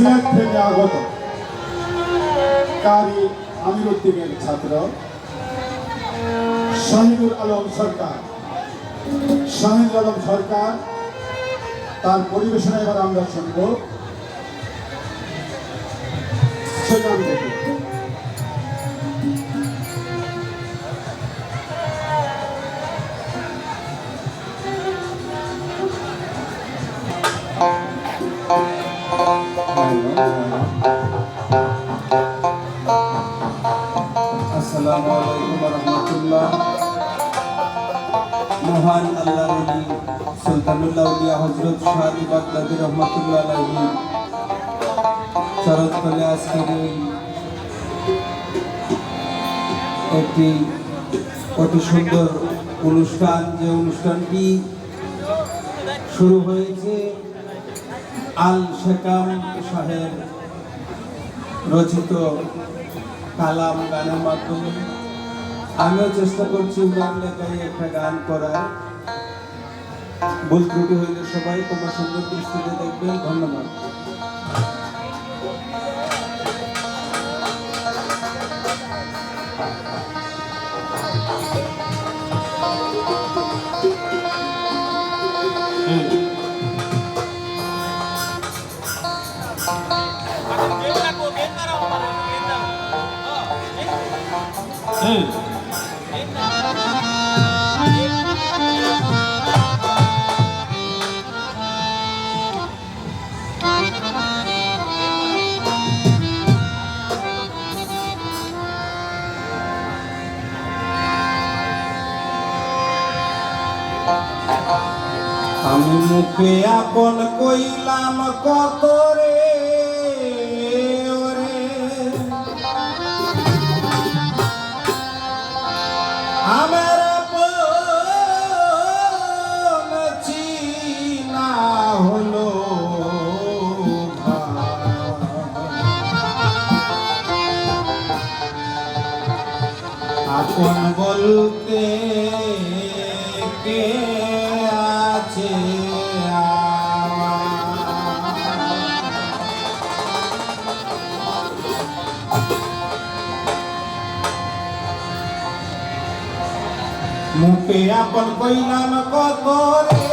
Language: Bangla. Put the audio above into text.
সিলেট থেকে আগত কারি আমিরুদ্দিনের ছাত্র শাহিদুল আলম সরকার। শাহিদুল আলম সরকার তার পরিবেশনা এবার আমরা শুনব সেখান থেকে। আসসালামু আলাইকুম ওয়া রাহমাতুল্লাহ। মহান আল্লাহর ওলি সুলতানুল আউলিয়া হযরত শাহ বাগদাদী রহমাতুল্লাহ আলাইহি চরণতলে আজকের এই একটি অতি সুন্দর অনুষ্ঠান, যে অনুষ্ঠানটি শুরু হয়েছে আল শেকাম শাহের রচিত কালাম গানের মাধ্যমে। আমিও চেষ্টা করছি উদান লেখায় একটা গান করার। ভুল ত্রুটি হইলে সবাই তোমার সুন্দর দৃষ্টিতে দেখবেন। ধন্যবাদ। আমি মুখে আপন কইলাম কত রে ওরে, আমার আপন চিনা হলো আপন বলতে কে আছে মুখে আপন কইলাম কত রে